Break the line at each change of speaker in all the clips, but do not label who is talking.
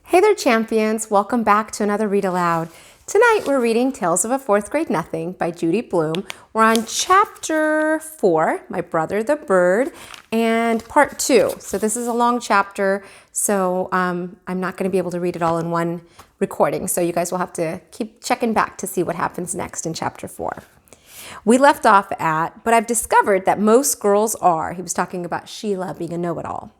Hey there, champions. Welcome back to another Read Aloud. Tonight we're reading Tales of a Fourth Grade Nothing by Judy Blume. We're on chapter 4, My Brother the Bird, and part 2. So this is a long chapter, so I'm not going to be able to read it all in one recording. So you guys will have to keep checking back to see what happens next in chapter 4. We left off at, but I've discovered that most girls are. He was talking about Sheila being a know-it-all.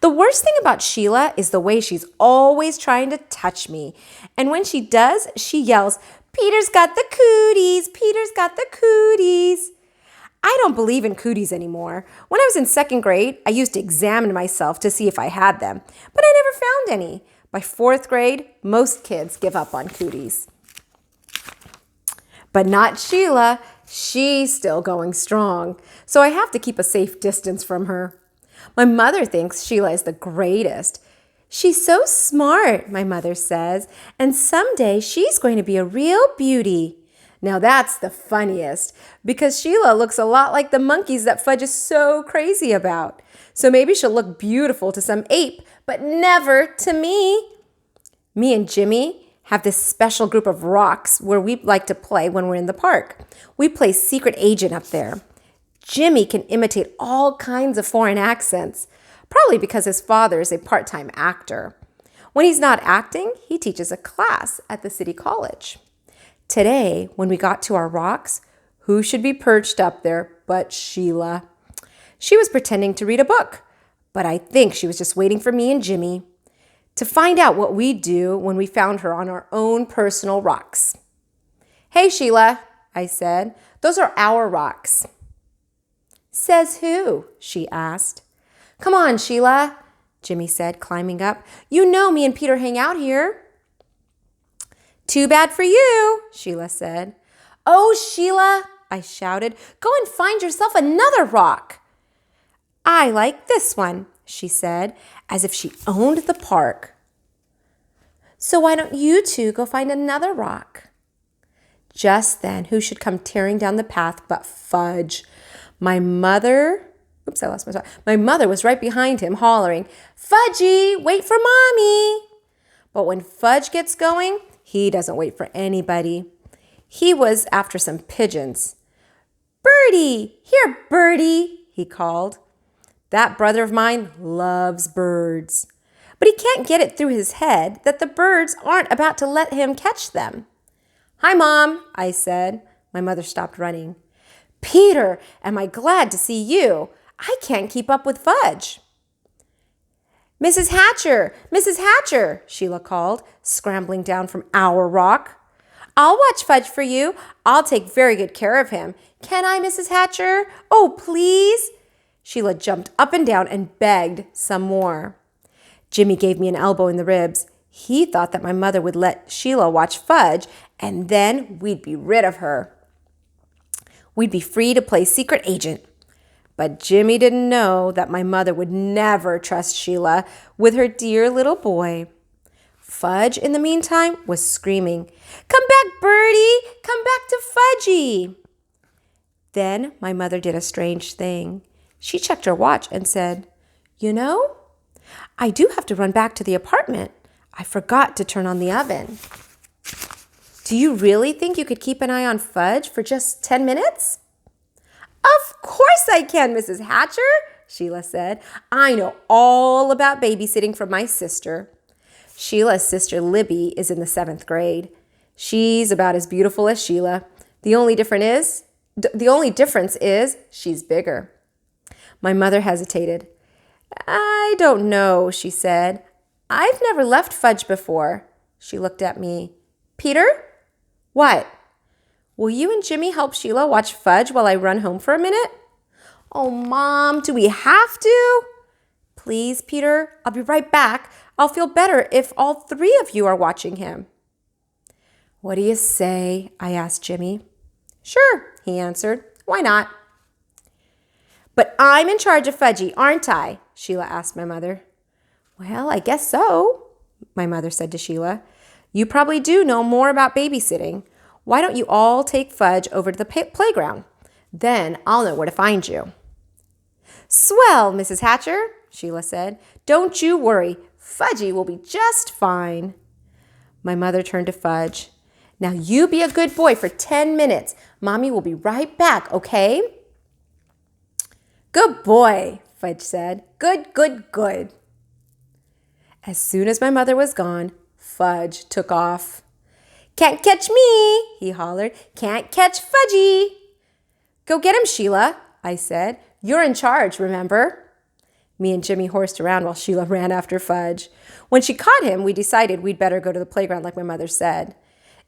The worst thing about Sheila is the way she's always trying to touch me. And when she does, she yells, "Peter's got the cooties! Peter's got the cooties!" I don't believe in cooties anymore. When I was in second grade, I used to examine myself to see if I had them, but I never found any. By fourth grade, most kids give up on cooties. But not Sheila. She's still going strong. So I have to keep a safe distance from her. My mother thinks Sheila is the greatest. She's so smart, my mother says, and someday she's going to be a real beauty. Now that's the funniest, because Sheila looks a lot like the monkeys that Fudge is so crazy about. So maybe she'll look beautiful to some ape, but never to me. Me and Jimmy have this special group of rocks where we like to play when we're in the park. We play secret agent up there. Jimmy can imitate all kinds of foreign accents, probably because his father is a part-time actor. When he's not acting, he teaches a class at the city college. Today, when we got to our rocks, who should be perched up there but Sheila? She was pretending to read a book, but I think she was just waiting for me and Jimmy to find out what we'd do when we found her on our own personal rocks. "Hey, Sheila," I said, "those are our rocks." "Says who?" she asked. "Come on, Sheila," Jimmy said, climbing up. "You know me and Peter hang out here." "Too bad for you," Sheila said. "Oh, Sheila," I shouted, "go and find yourself another rock." "I like this one," she said, as if she owned the park. "So why don't you two go find another rock?" Just then, who should come tearing down the path but Fudge? My mother was right behind him, hollering, "Fudgy, wait for Mommy!" But when Fudge gets going, he doesn't wait for anybody. He was after some pigeons. "Birdie, here, Birdie," he called. That brother of mine loves birds. But he can't get it through his head that the birds aren't about to let him catch them. "Hi, Mom," I said. My mother stopped running. "Peter, am I glad to see you. I can't keep up with Fudge." Mrs. Hatcher, Sheila called, scrambling down from our rock. "I'll watch Fudge for you. I'll take very good care of him. Can I, Mrs. Hatcher? Oh, please." Sheila jumped up and down and begged some more. Jimmy gave me an elbow in the ribs. He thought that my mother would let Sheila watch Fudge, and then we'd be rid of her. We'd be free to play secret agent. But Jimmy didn't know that my mother would never trust Sheila with her dear little boy. Fudge, in the meantime, was screaming, "Come back, Birdie! Come back to Fudgy!" Then my mother did a strange thing. She checked her watch and said, "You know, I do have to run back to the apartment. I forgot to turn on the oven." "Do you really think you could keep an eye on Fudge for just 10 minutes? "Of course I can, Mrs. Hatcher," Sheila said. "I know all about babysitting from my sister." Sheila's sister Libby is in the 7th grade. She's about as beautiful as Sheila. The only difference is she's bigger. My mother hesitated. "I don't know," she said. "I've never left Fudge before." She looked at me. "Peter?" "What?" "Will you and Jimmy help Sheila watch Fudge while I run home for a minute?" "Oh, Mom, do we have to?" "Please, Peter, I'll be right back. I'll feel better if all 3 of you are watching him." "What do you say?" I asked Jimmy. "Sure," he answered. "Why not?" "But I'm in charge of Fudgy, aren't I?" Sheila asked my mother. "Well, I guess so," my mother said to Sheila. "You probably do know more about babysitting. Why don't you all take Fudge over to the playground? Then I'll know where to find you." "Swell, Mrs. Hatcher," Sheila said. "Don't you worry. Fudgy will be just fine. My mother turned to Fudge. Now you be a good boy for 10 minutes. Mommy will be right back, okay? Good boy, Fudge said. Good, good, good. As soon as my mother was gone, Fudge took off. Can't catch me, he hollered. Can't catch Fudgy. Go get him, Sheila, I said. You're in charge, remember? Me and Jimmy horsed around while Sheila ran after Fudge. When she caught him, we decided we'd better go to the playground like my mother said.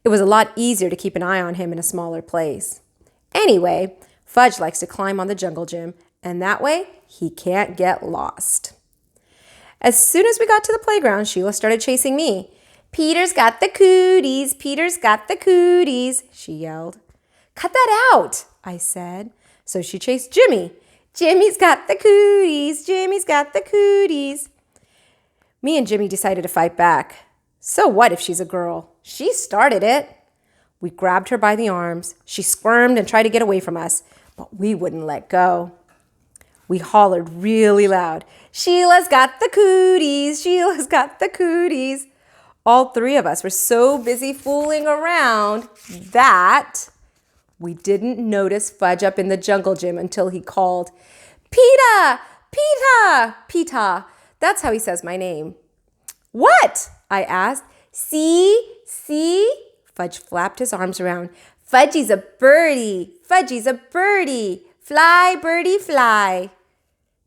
It was a lot easier to keep an eye on him in a smaller place. Anyway, Fudge likes to climb on the jungle gym, and that way he can't get lost. As soon as we got to the playground, Sheila started chasing me. Peter's got the cooties, Peter's got the cooties, she yelled. Cut that out, I said. So she chased Jimmy. Jimmy's got the cooties, Jimmy's got the cooties. Me and Jimmy decided to fight back. So what if she's a girl? She started it. We grabbed her by the arms. She squirmed and tried to get away from us, but we wouldn't let go. We hollered really loud. Sheila's got the cooties, Sheila's got the cooties. All three of us were so busy fooling around that we didn't notice Fudge up in the jungle gym until he called, Peta, Peta, Peta. That's how he says my name. What? I asked. See? Fudge flapped his arms around. Fudgy's a birdie, Fudgy's a birdie. Fly, birdie, fly.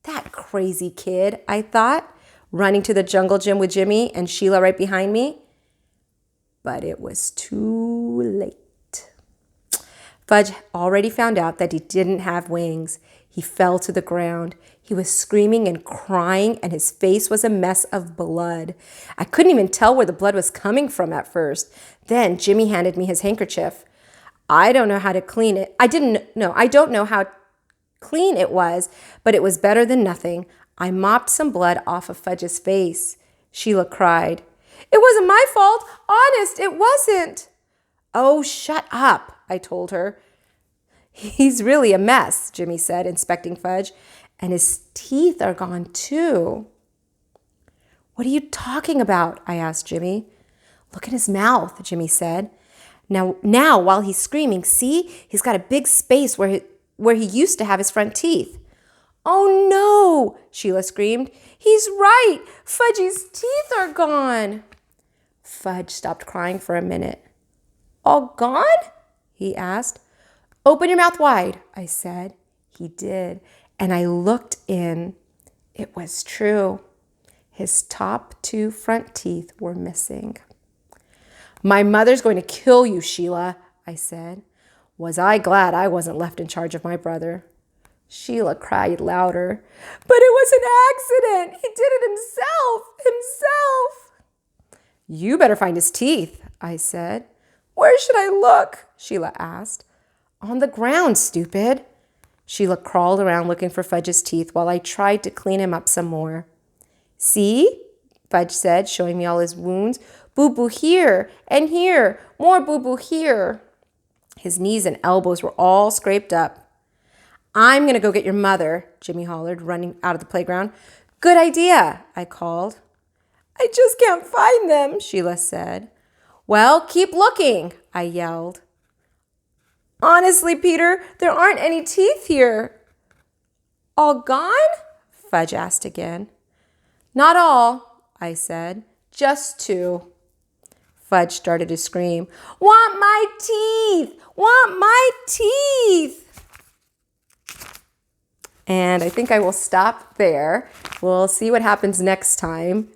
That crazy kid, I thought, running to the jungle gym with Jimmy and Sheila right behind me. But it was too late. Fudge already found out that he didn't have wings. He fell to the ground. He was screaming and crying, and his face was a mess of blood. I couldn't even tell where the blood was coming from at first. Then Jimmy handed me his handkerchief. I don't know how to clean it. I don't know how clean it was, but it was better than nothing. I mopped some blood off of Fudge's face. Sheila cried. It wasn't my fault. Honest, it wasn't. Oh, shut up, I told her. He's really a mess, Jimmy said, inspecting Fudge, and his teeth are gone too. What are you talking about? I asked Jimmy. Look at his mouth, Jimmy said. Now, while he's screaming, see, he's got a big space where he used to have his front teeth. Oh no, Sheila screamed. He's right. Fudgy's teeth are gone. Fudge stopped crying for a minute. All gone? He asked. Open your mouth wide, I said. He did, and I looked in. It was true. His top two front teeth were missing. My mother's going to kill you, Sheila, I said. Was I glad I wasn't left in charge of my brother? Sheila cried louder. But it was an accident. He did it himself. You better find his teeth, I said. Where should I look? Sheila asked. On the ground, stupid. Sheila crawled around looking for Fudge's teeth while I tried to clean him up some more. See? Fudge said, showing me all his wounds. Boo-boo here and here. More boo-boo here. His knees and elbows were all scraped up. I'm going to go get your mother, Jimmy hollered, running out of the playground. Good idea, I called. I just can't find them, Sheila said. Well, keep looking, I yelled. Honestly, Peter, there aren't any teeth here. All gone? Fudge asked again. Not all, I said. Just two. Fudge started to scream. Want my teeth! Want my teeth! And I think I will stop there. We'll see what happens next time.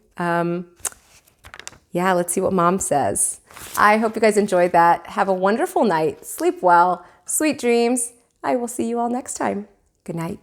Let's see what Mom says. I hope you guys enjoyed that. Have a wonderful night. Sleep well. Sweet dreams. I will see you all next time. Good night.